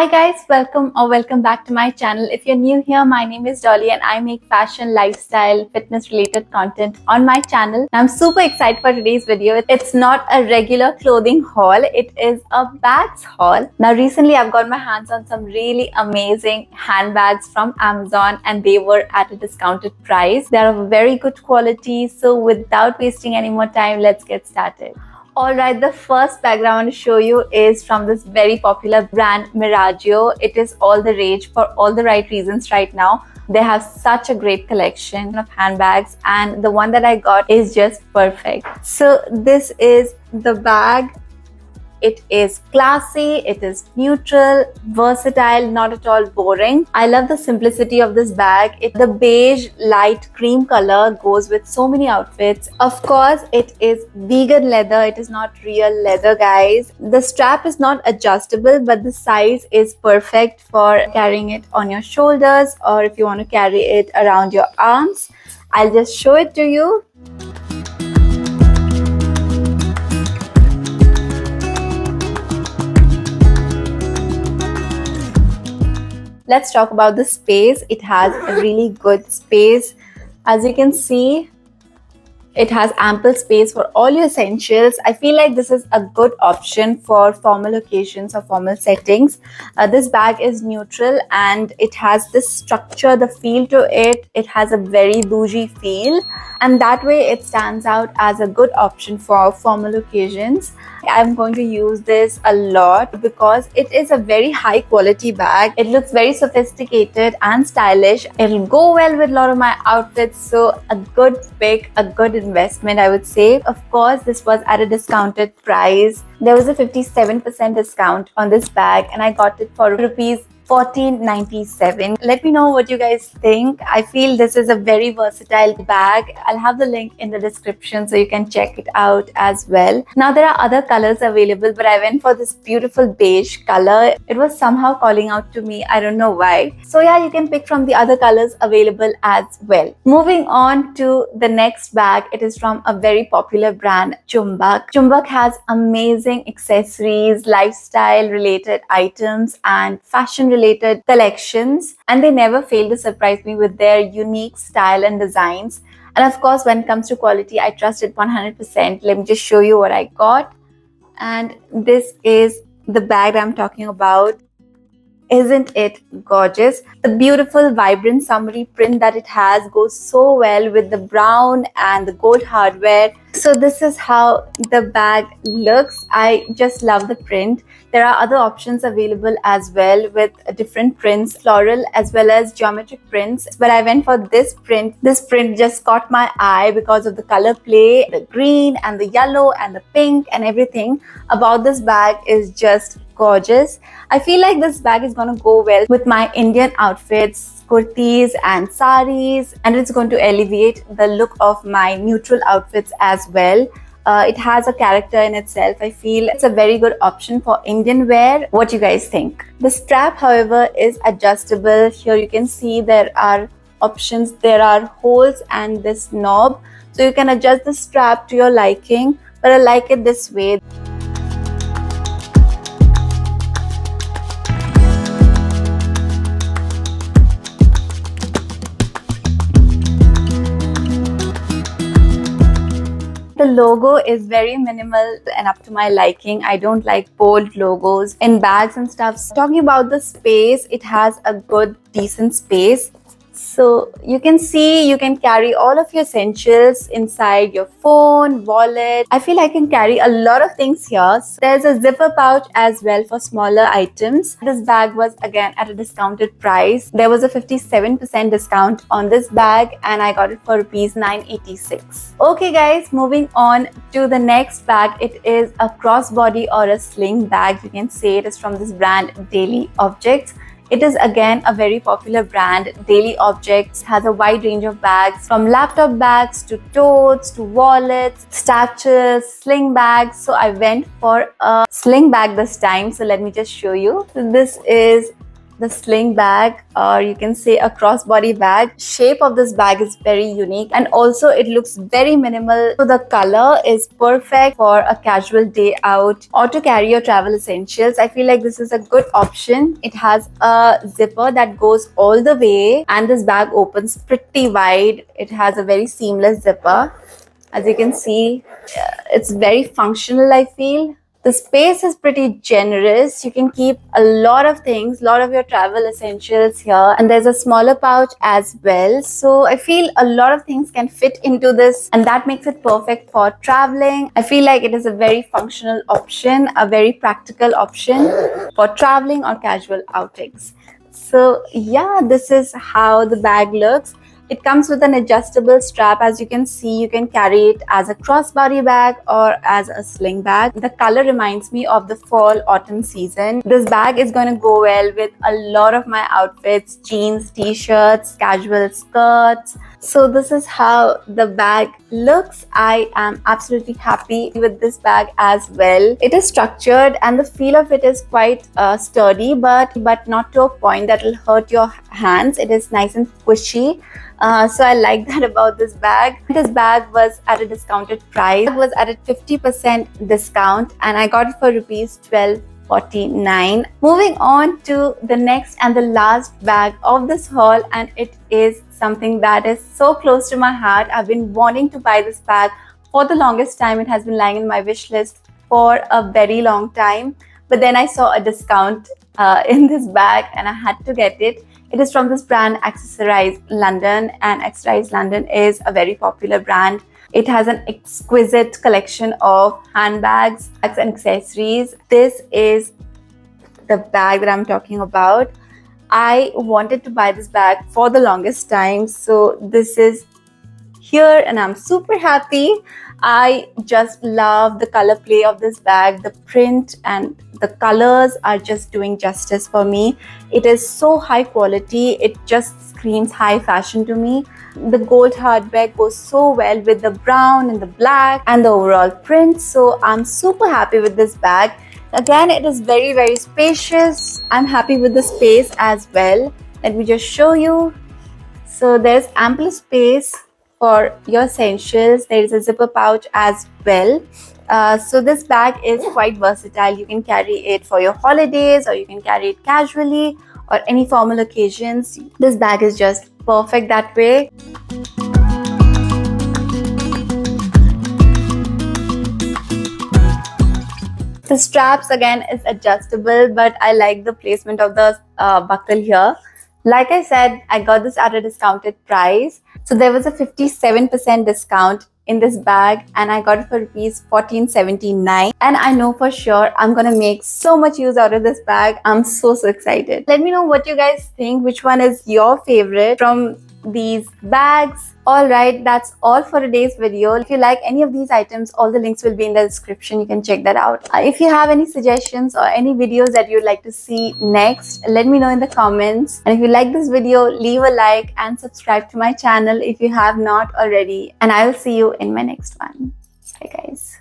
Hi guys, welcome back to my channel. If you're new here, my name is Dolly and I make fashion, lifestyle, fitness related content on my channel. I'm super excited for today's video. It's not a regular clothing haul, it is a bags haul. Now recently I've got my hands on some really amazing handbags from Amazon and they were at a discounted price. They're of very good quality, so without wasting any more time, let's get started. Alright, the first bag I want to show you is from this very popular brand Miraggio. It is all the rage for all the right reasons right now. They have such a great collection of handbags and the one that I got is just perfect. So this is the bag. It is classy, it is neutral, versatile, not at all boring. I love the simplicity of this bag. The beige light cream color goes with so many outfits. Of course, it is vegan leather. It is not real leather, guys. The strap is not adjustable, but the size is perfect for carrying it on your shoulders or if you want to carry it around your arms. I'll just show it to you. Let's talk about the space. It has a really good space. As you can see, it has ample space for all your essentials. I feel like this is a good option for formal occasions or formal settings. This bag is neutral and it has this structure, the feel to it. It has a very bougie feel and that way it stands out as a good option for formal occasions. I'm going to use this a lot because it is a very high quality bag. It looks very sophisticated and stylish. It'll go well with a lot of my outfits, so a good pick, a good investment, I would say. Of course, this was at a discounted price. There was a 57% discount on this bag and I got it for rupees 14.97. Let me know what you guys think. I feel this is a very versatile bag. I'll have the link in the description so you can check it out as well. Now there are other colors available, but I went for this beautiful beige color. It was somehow calling out to me. I don't know why. So yeah, you can pick from the other colors available as well. Moving on to the next bag. It is from a very popular brand, Chumbak. Chumbak has amazing accessories, lifestyle related items and fashion related collections, and they never fail to surprise me with their unique style and designs. And of course, when it comes to quality, I trust it 100%. Let me just show you what I got. And this is the bag I'm talking about. Isn't it gorgeous? The beautiful vibrant summery print that it has goes so well with the brown and the gold hardware. So this is how the bag looks. I just love the print. There are other options available as well with different prints, floral as well as geometric prints. But I went for this print. This print just caught my eye because of the color play. The green and the yellow and the pink and everything about this bag is just gorgeous. I feel like this bag is going to go well with my Indian outfits, kurtis and saris, and it's going to elevate the look of my neutral outfits as well. It has a character in itself. I feel it's a very good option for Indian wear. What you guys think? The strap, however, is adjustable. Here you can see there are options. There are holes and this knob, so you can adjust the strap to your liking, but I like it this way. The logo is very minimal and up to my liking. I don't like bold logos in bags and stuff. So talking about the space, it has a good, decent space. So you can see you can carry all of your essentials inside your phone, wallet. I feel I can carry a lot of things here. So there's a zipper pouch as well for smaller items. This bag was again at a discounted price. There was a 57% discount on this bag and I got it for rupees 986. Okay guys, moving on to the next bag. It is a crossbody or a sling bag. You can say it is from this brand Daily Objects. It is again a very popular brand. Daily Objects has a wide range of bags, from laptop bags to totes to wallets, satchels, sling bags. So I went for a sling bag this time. So let me just show you. So this is the sling bag, or you can say a crossbody bag. Shape of this bag is very unique, and also it looks very minimal. So the color is perfect for a casual day out or to carry your travel essentials. I feel like this is a good option. It has a zipper that goes all the way, and this bag opens pretty wide. It has a very seamless zipper. As you can see, it's very functional, I feel. The space is pretty generous. You can keep a lot of things, a lot of your travel essentials here. And there's a smaller pouch as well. So I feel a lot of things can fit into this, and that makes it perfect for traveling. I feel like it is a very functional option, a very practical option for traveling or casual outings. So yeah, this is how the bag looks. It comes with an adjustable strap. As you can see, you can carry it as a crossbody bag or as a sling bag. The color reminds me of the fall autumn season. This bag is going to go well with a lot of my outfits: jeans, t-shirts, casual skirts. So this is how the bag looks. I am absolutely happy with this bag as well. It is structured and the feel of it is quite sturdy, but not to a point that will hurt your hands. It is nice and squishy. So I like that about this bag. This bag was at a discounted price. It was at a 50% discount, and I got it for rupees 12.49. Moving on to the next and the last bag of this haul, and it is something that is so close to my heart. I've been wanting to buy this bag for the longest time. It has been lying in my wish list for a very long time, but then I saw a discount in this bag and I had to get it. It is from this brand Accessorize London, and Accessorize London is a very popular brand. It has an exquisite collection of handbags and accessories. This is the bag that I'm talking about. I wanted to buy this bag for the longest time, so this is here and I'm super happy. I just love the color play of this bag. The print and the colors are just doing justice for me. It is so high quality. It just screams high fashion to me. The gold hardback goes so well with the brown and the black and the overall print. So I'm super happy with this bag. Again, it is very, very spacious. I'm happy with the space as well. Let me just show you. So there's ample space for your essentials. There is a zipper pouch as well. So this bag is quite versatile. You can carry it for your holidays, or you can carry it casually or any formal occasions. This bag is just perfect that way. The straps again is adjustable, but I like the placement of the buckle here. Like I said, I got this at a discounted price. So there was a 57% discount in this bag, and I got it for rupees 14.79. And I know for sure I'm gonna make so much use out of this bag. I'm so excited. Let me know what you guys think. Which one is your favorite from these bags? Alright, that's all for today's video. If you like any of these items, all the links will be in the description. You can check that out. If you have any suggestions or any videos that you'd like to see next, let me know in the comments. And if you like this video, leave a like and subscribe to my channel if you have not already. And I will see you in my next one. Bye guys.